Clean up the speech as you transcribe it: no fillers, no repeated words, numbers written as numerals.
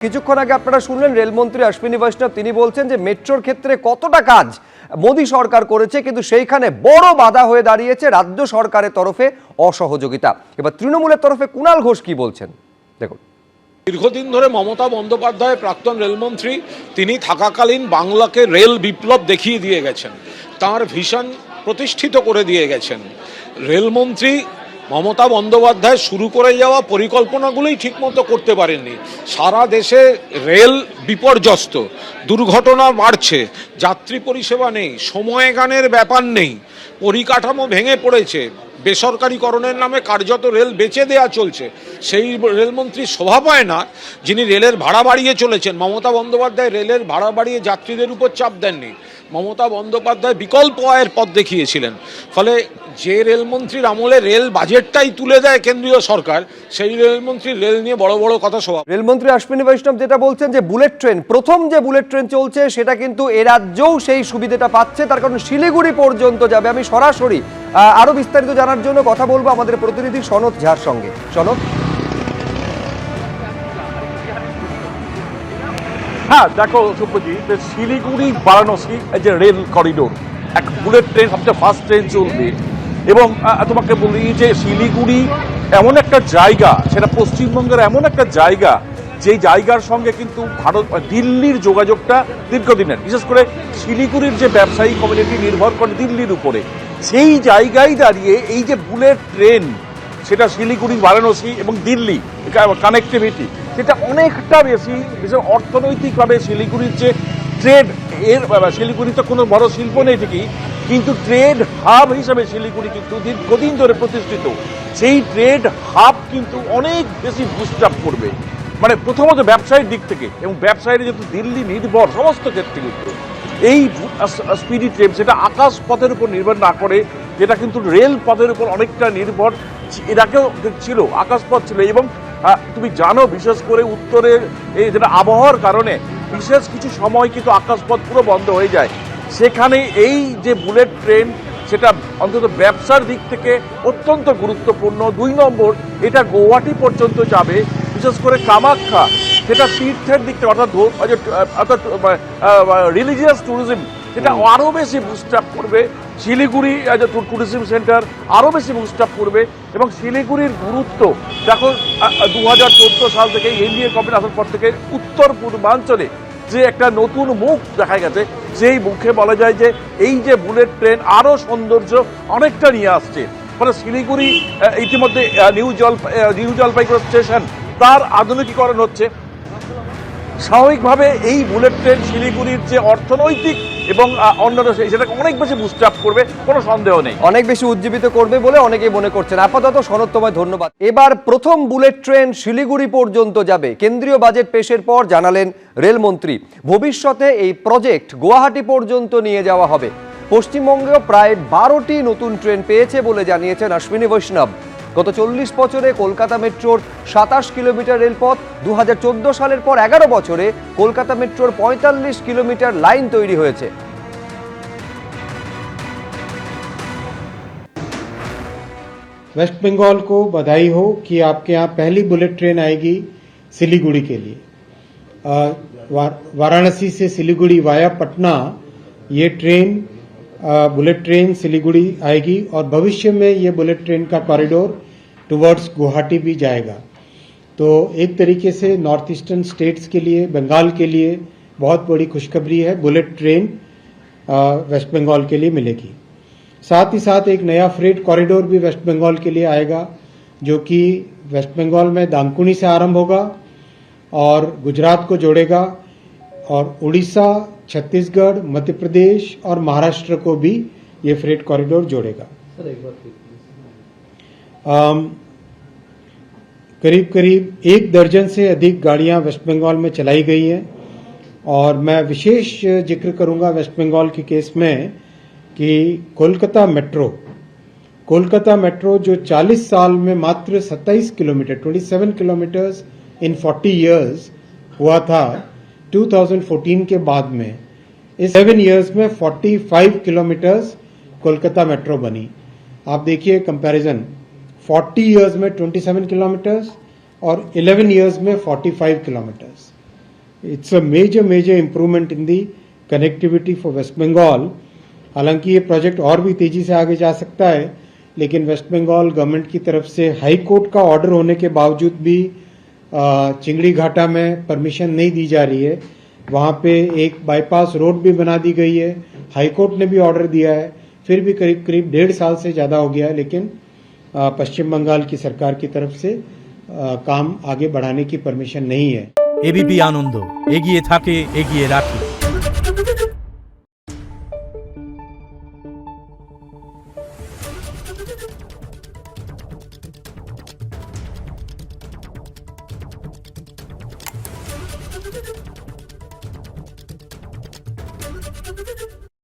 কিছুক্ষণ আগে আপনারা শুনলেন রেলমন্ত্রী অশ্বিনী বৈষ্ণব, তিনি বলছেন যে মেট্রোর ক্ষেত্রে কতটা কাজ মোদী সরকার করেছে, কিন্তু সেইখানে বড় বাধা হয়ে দাঁড়িয়েছে রাজ্য সরকারের তরফে অসহযোগিতা। এবার তৃণমূলের তরফে কুণাল ঘোষ কি বলছেন দেখুন। দীর্ঘদিন ধরে মমতা বন্দ্যোপাধ্যায় প্রাক্তন রেলমন্ত্রী, তিনি থাকাকালীন বাংলাকে রেল বিপ্লব দেখিয়ে দিয়ে গেছেন, তার ভিশন প্রতিষ্ঠিত করে দিয়ে গেছেন। রেলমন্ত্রী মমতা বন্দ্যোপাধ্যায় শুরু করে যাওয়া পরিকল্পনাগুলোই ঠিকমতো করতে পারেননি। সারা দেশে রেল বিপর্যস্ত, দুর্ঘটনা বাড়ছে, যাত্রী পরিষেবা নেই, সময়গানের ব্যাপার নেই, পরিকাঠামো ভেঙে পড়েছে, বেসরকারিকরণের নামে কার্যত রেল বেচে দেওয়া চলছে। সেই রেলমন্ত্রী শোভা পায় না যিনি রেলের ভাড়া বাড়িয়ে চলেছেন। মমতা বন্দ্যোপাধ্যায় রেলের ভাড়া বাড়িয়ে যাত্রীদের উপর চাপ দেননি, মমতা বন্দ্যোপাধ্যায় বিকল্প আয়ের পথ দেখিয়েছিলেন। ফলে যে রেলমন্ত্রীর আমলে রেল বাজেটটাই তুলে দেয় কেন্দ্রীয় সরকার, সেই রেলমন্ত্রী রেল নিয়ে বড় বড় কথা শোভা। রেলমন্ত্রী অশ্বিনী বৈষ্ণব যেটা বলছেন যে বুলেট ট্রেন, প্রথম যে বুলেট ট্রেন চলছে সেটা কিন্তু এ রাজ্যেও সেই সুবিধাটা পাচ্ছে, তার কারণ শিলিগুড়ি পর্যন্ত যাবে। আমি সরাসরি আরো বিস্তারিত জানার জন্য কথা বলবো আমাদের প্রতিনিধি সনৎ ঝার সঙ্গে। সনৎ। হ্যাঁ দেখো সুপ্রজিৎ, শিলিগুড়ি বারাণসী এই যে রেল করিডোর, এক বুলেট ট্রেন, সবচেয়ে ফাস্ট ট্রেন চলবে। এবং তোমাকে বলি যে শিলিগুড়ি এমন একটা জায়গা, সেটা পশ্চিমবঙ্গের এমন একটা জায়গা, যেই জায়গার সঙ্গে কিন্তু দিল্লির যোগাযোগটা দীর্ঘদিনের। বিশেষ করে শিলিগুড়ির যে ব্যবসায়ী কমিউনিটি নির্ভর করে দিল্লির উপরে, সেই জায়গায় দাঁড়িয়ে এই যে বুলেট ট্রেন, সেটা শিলিগুড়ি বারাণসী এবং দিল্লি কানেক্টিভিটি, সেটা অনেকটা বেশি, বিশেষ অর্থনৈতিকভাবে শিলিগুড়ির যে ট্রেড, এর শিলিগুড়ি তো কোনো বড় শিল্প নেই ঠিকই, কিন্তু ট্রেড হাব হিসাবে শিলিগুড়ি কিন্তু দীর্ঘদিন ধরে প্রতিষ্ঠিত। সেই ট্রেড হাব কিন্তু অনেক বেশি বুস্ট আপ করবে, মানে প্রথমত ব্যবসায়ীর দিক থেকে, এবং ব্যবসায়ীরা যেহেতু দিল্লি নির্ভর সমস্ত ক্ষেত্রে, কিন্তু এই স্পিডি ট্রেন সেটা আকাশ পথের উপর নির্ভর না করে, যেটা কিন্তু রেল পথের উপর অনেকটা নির্ভর, এর আগেও ছিল, আকাশপথ ছিল। এবং তুমি জানো, বিশেষ করে উত্তরের এই যেটা আবহাওয়ার কারণে বিশেষ কিছু সময় কিন্তু আকাশপথ পুরো বন্ধ হয়ে যায়। সেখানে এই যে বুলেট ট্রেন, সেটা অন্তত ব্যবসার দিক থেকে অত্যন্ত গুরুত্বপূর্ণ। 2 নম্বর, এটা গৌহাটি পর্যন্ত যাবে, বিশেষ করে কামাখ্যা, সেটা তীর্থের দিক থেকে, অর্থাৎ রিলিজিয়াস ট্যুরিজম, সেটা আরও বেশি বুস্ট আপ করবে। শিলিগুড়ি ট্যুরিজম সেন্টার আরও বেশি বুস্ট আপ করবে। এবং শিলিগুড়ির গুরুত্ব দেখো, 2014 সাল থেকে এনডিএ গভর্নমেন্ট আসার পর থেকে উত্তর পূর্বাঞ্চলে যে একটা নতুন মুখ দেখা গেছে, সেই মুখে বলা যায় যে এই যে বুলেট ট্রেন আরও সৌন্দর্য অনেকটা নিয়ে আসছে। ফলে শিলিগুড়ি ইতিমধ্যে নিউ জলপাইগুড়ি স্টেশন, তার আধুনিকীকরণ হচ্ছে। স্বাভাবিকভাবে এই বুলেট ট্রেন শিলিগুড়ির যে অর্থনৈতিক এবং অন্যান্য, সেটাকে অনেক বেশি বুস্ট আপ করবে, কোনো সন্দেহ নেই, অনেক বেশি উজ্জীবিত করবে বলে অনেকেই মনে করছেন। আপাতত সনৎ, তোমায় ধন্যবাদ। এবার প্রথম বুলেট ট্রেন শিলিগুড়ি পর্যন্ত যাবে, কেন্দ্রীয় বাজেট পেশের পর জানালেন রেলমন্ত্রী। ভবিষ্যতে এই প্রজেক্ট গুয়াহাটি পর্যন্ত নিয়ে যাওয়া হবে। পশ্চিমবঙ্গেও প্রায় 12টি নতুন ট্রেন পেয়েছে বলে জানিয়েছেন অশ্বিনী বৈষ্ণব। গত 40 বছরে কলকাতা মেট্রোর 27 কিলোমিটার রেলপথ, 2014 সালের পর 11 বছরে কলকাতা মেট্রোর 45 কিলোমিটার লাইন তৈরি হয়েছে। वेस्ट बंगाल को बधाई हो कि आपके यहाँ पहली बुलेट ट्रेन आएगी सिलीगुड़ी के लिए। वाराणसी से सिलीगुड़ी वाया पटना ये ट्रेन, बुलेट ट्रेन सिलीगुड़ी आएगी, और भविष्य में ये बुलेट ट्रेन का कॉरिडोर टुवर्ड्स गुवाहाटी भी जाएगा। तो एक तरीके से नॉर्थ ईस्टर्न स्टेट्स के लिए, बंगाल के लिए बहुत बड़ी खुशखबरी है। बुलेट ट्रेन वेस्ट बंगाल के लिए मिलेगी। साथ ही साथ एक नया फ्रेट कॉरिडोर भी वेस्ट बंगाल के लिए आएगा, जो कि वेस्ट बंगाल में दानकुनी से आरंभ होगा और गुजरात को जोड़ेगा, और उड़ीसा, छत्तीसगढ़, मध्य प्रदेश और महाराष्ट्र को भी ये फ्रेट कॉरिडोर जोड़ेगा। करीब करीब 1 दर्जन से अधिक गाड़ियां वेस्ट बंगाल में चलाई गई हैं, और मैं विशेष जिक्र करूंगा वेस्ट बंगाल के केस में कि कोलकाता मेट्रो जो 40 साल में मात्र 27 किलोमीटर 27 किलोमीटर्स इन 40 इयर्स हुआ था, 2014 के बाद में इस 7 इयर्स में 45 किलोमीटर्स कोलकाता मेट्रो बनी। आप देखिए कंपैरिजन, 40 इयर्स में 27 किलोमीटर्स और 11 इयर्स में 45 kilometres. It's a major improvement in the connectivity for West Bengal. हालांकि ये प्रोजेक्ट और भी तेजी से आगे जा सकता है, लेकिन वेस्ट बंगाल गवर्नमेंट की तरफ से हाई कोर्ट का ऑर्डर होने के बावजूद भी चिंगड़ी घाटा में परमिशन नहीं दी जा रही है। वहाँ पे एक बाईपास रोड भी बना दी गई है, हाई कोर्ट ने भी ऑर्डर दिया है, फिर भी करीब 1.5 साल से ज़्यादा हो गया है, लेकिन पश्चिम बंगाल की सरकार की तरफ से काम आगे बढ़ाने की परमिशन नहीं है। एबीपी आनंद एगिए थाके एगिए राखे।